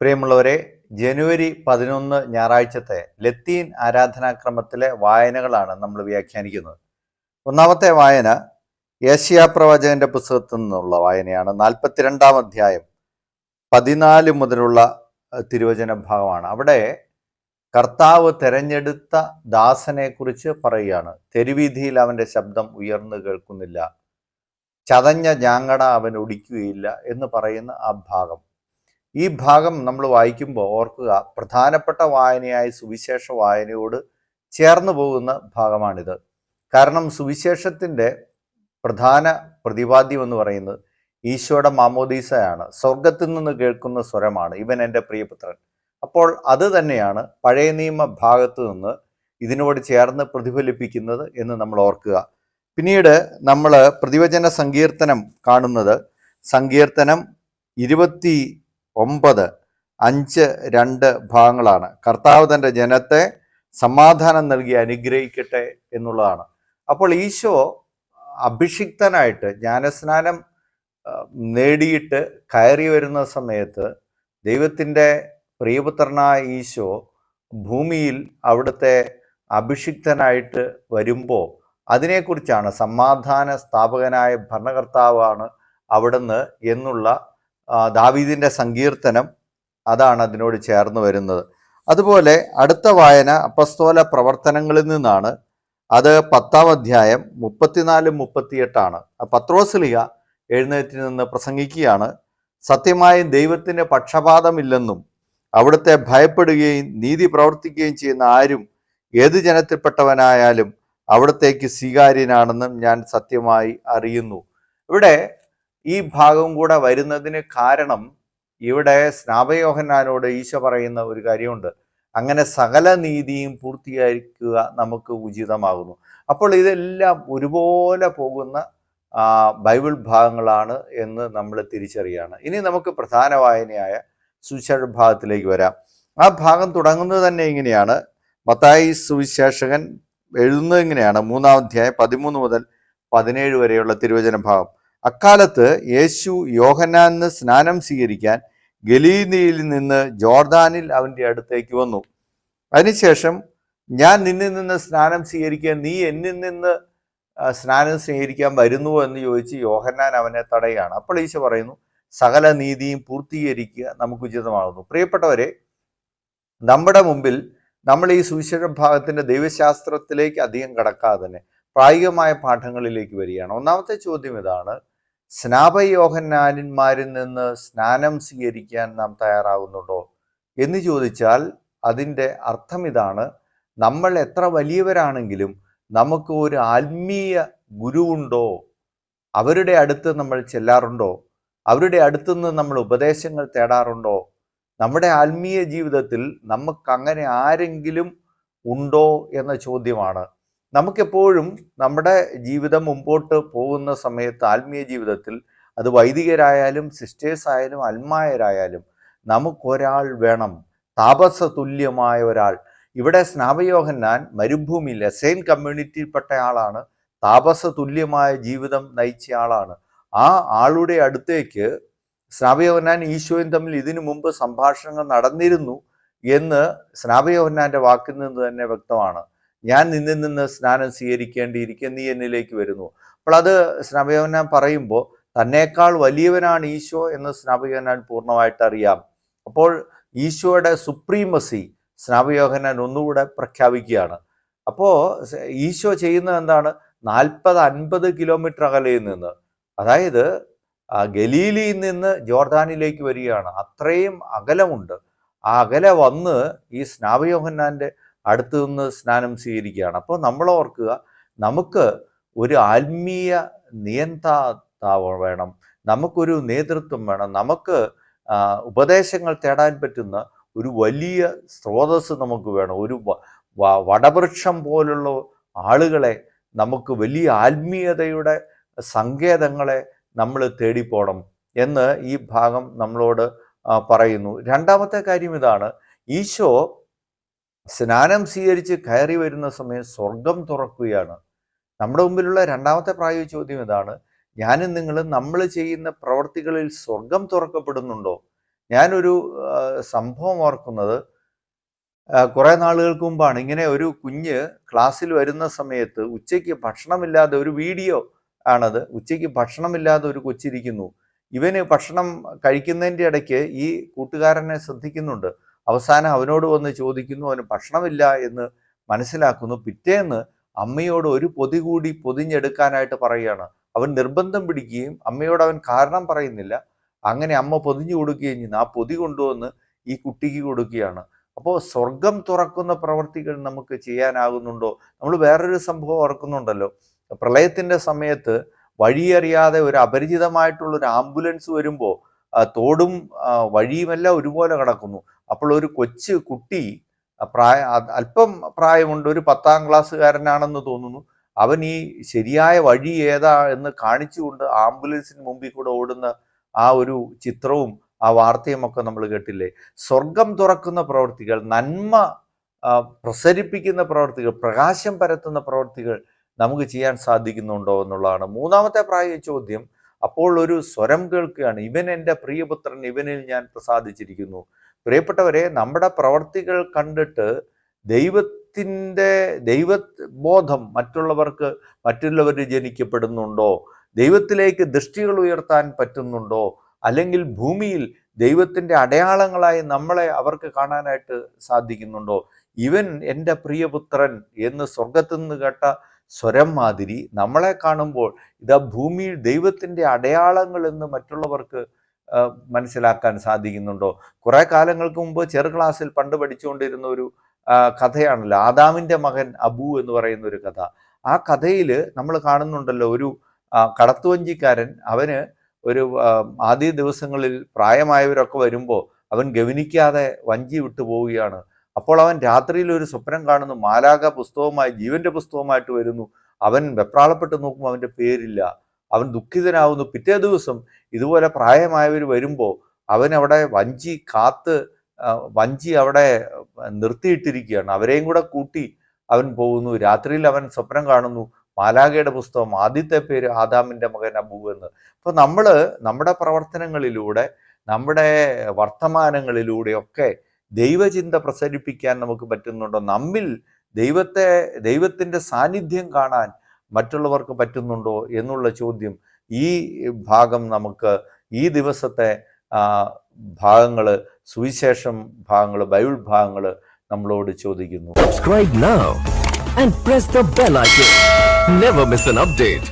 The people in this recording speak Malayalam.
പ്രിയമുള്ളവരെ, ജനുവരി 11 ഞായറാഴ്ചത്തെ ലത്തീൻ ആരാധനാക്രമത്തിലെ വായനകളാണ് നമ്മൾ വ്യാഖ്യാനിക്കുന്നത്. ഒന്നാമത്തെ വായന യേശയ്യാപ്രവാചകന്റെ പുസ്തകത്തിൽ നിന്നുള്ള വായനയാണ്. 42-ാം അധ്യായം 14 മുതലുള്ള തിരുവചന ഭാഗമാണ്. അവിടെ കർത്താവ് തെരഞ്ഞെടുത്ത ദാസനെ കുറിച്ച് പറയുകയാണ്. തെരുവീഥിയിൽ അവന്റെ ശബ്ദം ഉയർന്നു കേൾക്കുന്നില്ല, ചതഞ്ഞ ജാങ്ങട അവൻ ഒടിക്കുകയില്ല എന്ന് പറയുന്ന ആ ഭാഗം. ഈ ഭാഗം നമ്മൾ വായിക്കുമ്പോൾ ഓർക്കുക, പ്രധാനപ്പെട്ട വായനയായ സുവിശേഷ വായനയോട് ചേർന്ന് പോകുന്ന ഭാഗമാണിത്. കാരണം സുവിശേഷത്തിൻ്റെ പ്രധാന പ്രതിപാദ്യം എന്ന് പറയുന്നത് ഈശോയുടെ മാമോദീസയാണ്. സ്വർഗത്തിൽ നിന്ന് കേൾക്കുന്ന സ്വരമാണ്, ഇവൻ എൻ്റെ പ്രിയപുത്രൻ. അപ്പോൾ അത് തന്നെയാണ് പഴയ നിയമ ഭാഗത്ത് നിന്ന് ഇതിനോട് ചേർന്ന് പ്രതിഫലിപ്പിക്കുന്നത് എന്ന് നമ്മൾ ഓർക്കുക. പിന്നീട് നമ്മൾ പ്രതിവചന സങ്കീർത്തനം കാണുന്നത് സങ്കീർത്തനം 29, 5, 2 ഭാഗങ്ങളാണ്. കർത്താവ് തൻ്റെ ജനത്തെ സമാധാനം നൽകി അനുഗ്രഹിക്കട്ടെ എന്നുള്ളതാണ്. അപ്പോൾ ഈശോ അഭിഷിക്തനായിട്ട് ജ്ഞാനസ്നാനം നേടിയിട്ട് കയറി വരുന്ന സമയത്ത് ദൈവത്തിൻ്റെ പ്രിയപുത്രനായ ഈശോ ഭൂമിയിൽ അവിടുത്തെ അഭിഷിക്തനായിട്ട് വരുമ്പോൾ അതിനെക്കുറിച്ചാണ് സമാധാന സ്ഥാപകനായ ഭരണകർത്താവാണ് അവിടുന്ന് എന്നുള്ള ദാവീദിൻ്റെ സങ്കീർത്തനം, അതാണ് അതിനോട് ചേർന്ന് വരുന്നത്. അതുപോലെ അടുത്ത വായന അപ്പസ്തോല പ്രവർത്തനങ്ങളിൽ നിന്നാണ്. അത് 10-ാം അധ്യായം 34-38 പത്രോസ്ലീഹ എഴുന്നേറ്റ് നിന്ന് പ്രസംഗിക്കുകയാണ്. സത്യമായും ദൈവത്തിന് പക്ഷപാതമില്ലെന്നും അവിടുത്തെ ഭയപ്പെടുകയും നീതി പ്രവർത്തിക്കുകയും ചെയ്യുന്ന ആരും ഏത് ജനത്തിൽപ്പെട്ടവനായാലും അവിടത്തേക്ക് സ്വീകാര്യനാണെന്നും ഞാൻ സത്യമായി അറിയുന്നു. ഇവിടെ ഈ ഭാഗവും കൂടെ വരുന്നതിന് കാരണം, ഇവിടെ സ്നാപകയോഹന്നാനോട് ഈശോ പറയുന്ന ഒരു കാര്യമുണ്ട്, അങ്ങനെ സകല നീതിയും പൂർത്തീകരിക്കുക നമുക്ക് ഉചിതമാകുന്നു. അപ്പോൾ ഇതെല്ലാം ഒരുപോലെ പോകുന്ന ബൈബിൾ ഭാഗങ്ങളാണ് എന്ന് നമ്മൾ തിരിച്ചറിയുകയാണ്. ഇനി നമുക്ക് പ്രധാന വായനയായ സുവിശേഷ ഭാഗത്തിലേക്ക് വരാം. ആ ഭാഗം തുടങ്ങുന്നത് തന്നെ ഇങ്ങനെയാണ്. മത്തായി സുവിശേഷകൻ എഴുതുന്നത് ഇങ്ങനെയാണ്. 3-ാം അധ്യായം 13 മുതൽ 17 വരെയുള്ള തിരുവചന ഭാഗം. അക്കാലത്ത് യേശു യോഹന്നാന് സ്നാനം സ്വീകരിക്കാൻ ഗലീലയിൽ നിന്ന് ജോർദാനിൽ അവൻ്റെ അടുത്തേക്ക് വന്നു. അതിനുശേഷം, ഞാൻ നിന്നിൽ നിന്ന് സ്നാനം സ്വീകരിക്കാൻ നീ എന്നിൽ നിന്ന് സ്നാനം സ്വീകരിക്കാൻ വരുന്നുവോ എന്ന് ചോദിച്ച് യോഹന്നാൻ അവനെ തടയുകയാണ്. അപ്പോൾ ഈശോ പറയുന്നു, സകല നീതിയും പൂർത്തീകരിക്കുക നമുക്ക് ഉചിതമാകുന്നു. പ്രിയപ്പെട്ടവരെ, നമ്മുടെ മുമ്പിൽ നമ്മൾ ഈ സുവിശേഷ ഭാഗത്തിൻ്റെ ദൈവശാസ്ത്രത്തിലേക്ക് അധികം കടക്കാതെ തന്നെ പ്രായോഗികമായ പാഠങ്ങളിലേക്ക് വരികയാണ്. ഒന്നാമത്തെ ചോദ്യം ഇതാണ്: സ്നാപകയോഹന്നാന്മാരിൽ നിന്ന് സ്നാനം സ്വീകരിക്കാൻ നാം തയ്യാറാകുന്നുണ്ടോ എന്ന് ചോദിച്ചാൽ അതിൻ്റെ അർത്ഥം ഇതാണ്: നമ്മൾ എത്ര വലിയവരാണെങ്കിലും നമുക്ക് ഒരു ആത്മീയ ഗുരുവുണ്ടോ? അവരുടെ അടുത്ത് നമ്മൾ ചെല്ലാറുണ്ടോ? അവരുടെ അടുത്തുനിന്ന് നമ്മൾ ഉപദേശങ്ങൾ തേടാറുണ്ടോ? നമ്മുടെ ആത്മീയ ജീവിതത്തിൽ നമുക്കങ്ങനെ ആരെങ്കിലും ഉണ്ടോ എന്ന ചോദ്യമാണ്. നമുക്കെപ്പോഴും നമ്മുടെ ജീവിതം മുമ്പോട്ട് പോകുന്ന സമയത്ത് ആത്മീയ ജീവിതത്തിൽ, അത് വൈദികരായാലും സിസ്റ്റേഴ്സ് ആയാലും അൽമായരായാലും, നമുക്കൊരാൾ വേണം, താപസ തുല്യമായ ഒരാൾ. ഇവിടെ സ്നാപകയോഹന്നാൻ മരുഭൂമിയിൽ എസൈൻ കമ്മ്യൂണിറ്റിയിൽപ്പെട്ട ആളാണ്, താപസ തുല്യമായ ജീവിതം നയിച്ച ആളാണ്. ആ ആളുടെ അടുത്തേക്ക് സ്നാപകയോഹന്നാൻ ഈശോയും തമ്മിൽ ഇതിനു മുമ്പ് സംഭാഷണങ്ങൾ നടന്നിരുന്നു എന്ന് സ്നാപകയോഹന്നാന്റെ വാക്കിൽ നിന്ന് തന്നെ വ്യക്തമാണ്. ഞാൻ നിന്നിൽ നിന്ന് സ്നാനം സ്വീകരിക്കേണ്ടിയിരിക്കെ നീ എന്നിലേക്ക് വരുന്നു. അപ്പോൾ അത് സ്നാപകയോഹന്നാൻ പറയുമ്പോൾ തന്നേക്കാൾ വലിയവനാണ് ഈശോ എന്ന് സ്നാപകയോഹന്നാൻ പൂർണ്ണമായിട്ട് അറിയാം. അപ്പോൾ ഈശോയുടെ സുപ്രീമസി സ്നാപകയോഹന്നാൻ ഒന്നുകൂടെ പ്രഖ്യാപിക്കുകയാണ്. അപ്പോൾ ഈശോ ചെയ്യുന്നത് എന്താണ്? 40-50 കിലോമീറ്റർ അകലയിൽ നിന്ന്, അതായത് ഗലീലിയിൽ നിന്ന് ജോർദാനിലേക്ക് വരികയാണ്. അത്രയും അകലമുണ്ട്. ആ അകലെ വന്ന് ഈ സ്നാപകയോഹന്നാന്റെ അടുത്ത് നിന്ന് സ്നാനം സ്വീകരിക്കുകയാണ്. അപ്പോൾ നമ്മൾ ഓർക്കുക, നമുക്ക് ഒരു ആത്മീയ നിയന്താവ് വേണം, നമുക്കൊരു നേതൃത്വം വേണം, നമുക്ക് ഉപദേശങ്ങൾ തേടാൻ പറ്റുന്ന ഒരു വലിയ സ്രോതസ് നമുക്ക് വേണം. ഒരു വടവൃക്ഷം പോലുള്ള ആളുകളെ, നമുക്ക് വലിയ ആത്മീയതയുടെ സങ്കേതങ്ങളെ നമ്മൾ തേടിപ്പോണം എന്ന് ഈ ഭാഗം നമ്മളോട് പറയുന്നു. രണ്ടാമത്തെ കാര്യം ഇതാണ്: ഈശോ സ്നാനം സ്വീകരിച്ച് കയറി വരുന്ന സമയം സ്വർഗം തുറക്കുകയാണ്. നമ്മുടെ മുമ്പിലുള്ള രണ്ടാമത്തെ പ്രായോഗിക ചോദ്യം ഇതാണ്: ഞാനും നിങ്ങളും നമ്മൾ ചെയ്യുന്ന പ്രവർത്തികളിൽ സ്വർഗം തുറക്കപ്പെടുന്നുണ്ടോ? ഞാനൊരു സംഭവം ഓർക്കുന്നത്, കുറെ നാളുകൾക്ക് മുമ്പാണ്. ഇങ്ങനെ ഒരു കുഞ്ഞ് ക്ലാസ്സിൽ വരുന്ന സമയത്ത് ഉച്ചയ്ക്ക് ഭക്ഷണമില്ലാതെ, ഒരു വീഡിയോ ആണത്, ഉച്ചയ്ക്ക് ഭക്ഷണമില്ലാതെ ഒരു കൊച്ചിരിക്കുന്നു. ഇവന് ഭക്ഷണം കഴിക്കുന്നതിൻ്റെ ഇടയ്ക്ക് ഈ കൂട്ടുകാരനെ ശ്രദ്ധിക്കുന്നുണ്ട്. അവസാനം അവനോട് വന്ന് ചോദിക്കുന്നു, അവന് ഭക്ഷണമില്ല എന്ന് മനസ്സിലാക്കുന്നു. പിറ്റേന്ന് അമ്മയോട് ഒരു പൊതി കൂടി പൊതിഞ്ഞെടുക്കാനായിട്ട് പറയുകയാണ്. അവൻ നിർബന്ധം പിടിക്കുകയും അമ്മയോട് അവൻ കാരണം പറയുന്നില്ല. അങ്ങനെ അമ്മ പൊതിഞ്ഞു കൊടുക്കുകയും ചെയ്യുന്നു. ആ പൊതി കൊണ്ടുവന്ന് ഈ കുട്ടിക്ക് കൊടുക്കുകയാണ്. അപ്പോൾ സ്വർഗം തുറക്കുന്ന പ്രവർത്തികൾ നമുക്ക് ചെയ്യാനാകുന്നുണ്ടോ? നമ്മൾ വേറൊരു സംഭവം ഓർക്കുന്നുണ്ടല്ലോ, പ്രളയത്തിന്റെ സമയത്ത് വഴിയറിയാതെ ഒരു അപരിചിതമായിട്ടുള്ളൊരു ആംബുലൻസ് വരുമ്പോൾ തോടും വഴിയുമെല്ലാം ഒരുപോലെ കിടക്കുന്നു. അപ്പോൾ ഒരു കൊച്ചു കുട്ടി, അല്പം പ്രായമുണ്ട്, ഒരു 10ാം ക്ലാസ്സുകാരനാണെന്ന് തോന്നുന്നു, അവൻ ഈ ശരിയായ വഴി ഏതാ എന്ന് കാണിച്ചുകൊണ്ട് ആംബുലൻസിന് മുമ്പിൽ കൂടെ ഓടുന്ന ആ ഒരു ചിത്രവും ആ വാർത്തയും ഒക്കെ നമ്മൾ കേട്ടില്ലേ? സ്വർഗം തുറക്കുന്ന പ്രവൃത്തികൾ, നന്മ പ്രസരിപ്പിക്കുന്ന പ്രവൃത്തികൾ, പ്രകാശം പരത്തുന്ന പ്രവൃത്തികൾ നമുക്ക് ചെയ്യാൻ സാധിക്കുന്നുണ്ടോ എന്നുള്ളതാണ് മൂന്നാമത്തെ പ്രായോഗിക ചോദ്യം. അപ്പോൾ ഒരു സ്വരം കേൾക്കുകയാണ്, ഇവൻ എൻ്റെ പ്രിയപുത്രൻ, ഇവനിൽ ഞാൻ പ്രസാദിച്ചിരിക്കുന്നു. പ്രിയപ്പെട്ടവരെ, നമ്മുടെ പ്രവർത്തികൾ കണ്ടിട്ട് ദൈവബോധം മറ്റുള്ളവർ ജനിക്കപ്പെടുന്നുണ്ടോ? ദൈവത്തിലേക്ക് ദൃഷ്ടികൾ ഉയർത്താൻ പറ്റുന്നുണ്ടോ? അല്ലെങ്കിൽ ഭൂമിയിൽ ദൈവത്തിൻ്റെ അടയാളങ്ങളായി നമ്മളെ അവർക്ക് കാണാനായിട്ട് സാധിക്കുന്നുണ്ടോ? ഇവൻ എൻ്റെ പ്രിയപുത്രൻ എന്ന് സ്വർഗത്തിൽ നിന്ന് കേട്ട സ്വരം മാതിരി നമ്മളെ കാണുമ്പോൾ ഇതാ ഭൂമിയിൽ ദൈവത്തിൻ്റെ അടയാളങ്ങൾ എന്ന് മറ്റുള്ളവർക്ക് മനസ്സിലാക്കാൻ സാധിക്കുന്നുണ്ടോ? കുറെ കാലങ്ങൾക്ക് മുമ്പ് ചെറു ക്ലാസ്സിൽ പണ്ട് പഠിച്ചുകൊണ്ടിരുന്ന ഒരു കഥയാണല്ലോ, ആദാമിൻ്റെ മകൻ അബു എന്ന് പറയുന്ന ഒരു കഥ. ആ കഥയിൽ നമ്മൾ കാണുന്നുണ്ടല്ലോ, ഒരു കടത്തുവഞ്ചിക്കാരൻ, അവന് ഒരു ആദ്യ ദിവസങ്ങളിൽ പ്രായമായവരൊക്കെ വരുമ്പോൾ അവൻ ഗവനിക്കാതെ വഞ്ചി വിട്ടു പോവുകയാണ്. അപ്പോൾ അവൻ രാത്രിയിൽ ഒരു സ്വപ്നം കാണുന്നു, മാലാഖ പുസ്തകവുമായി, ജീവന്റെ പുസ്തകവുമായിട്ട് വരുന്നു. അവൻ വെപ്രാളപ്പെട്ട് നോക്കുമ്പോൾ അവൻ്റെ പേരില്ല. അവൻ ദുഃഖിതനാവുന്നു. പിറ്റേ ദിവസം ഇതുപോലെ പ്രായമായവർ വരുമ്പോൾ അവൻ അവിടെ വഞ്ചി അവിടെ നിർത്തിയിട്ടിരിക്കുകയാണ്. അവരെയും കൂടെ കൂട്ടി അവൻ പോകുന്നു. രാത്രിയിൽ അവൻ സ്വപ്നം കാണുന്നു, മാലാഖയുടെ പുസ്തകം, ആദ്യത്തെ പേര് ആദാമിൻ്റെ മകൻ അബു എന്ന്. അപ്പോൾ നമ്മുടെ പ്രവർത്തനങ്ങളിലൂടെ, നമ്മുടെ വർത്തമാനങ്ങളിലൂടെയൊക്കെ ദൈവചിന്ത പ്രസരിപ്പിക്കാൻ നമുക്ക് പറ്റുന്നുണ്ടോ? നമ്മിൽ ദൈവത്തിൻ്റെ സാന്നിധ്യം കാണാൻ മറ്റുള്ളവർക്ക് പറ്റുന്നുണ്ടോ എന്നുള്ള ചോദ്യം ഈ ഭാഗം നമുക്ക്, ഈ ദിവസത്തെ ഭാഗങ്ങൾ, സുവിശേഷം ഭാഗങ്ങൾ, ബൈബിൾ ഭാഗങ്ങൾ നമ്മളോട് ചോദിക്കുന്നു. Subscribe now and press the bell icon. Never miss an update.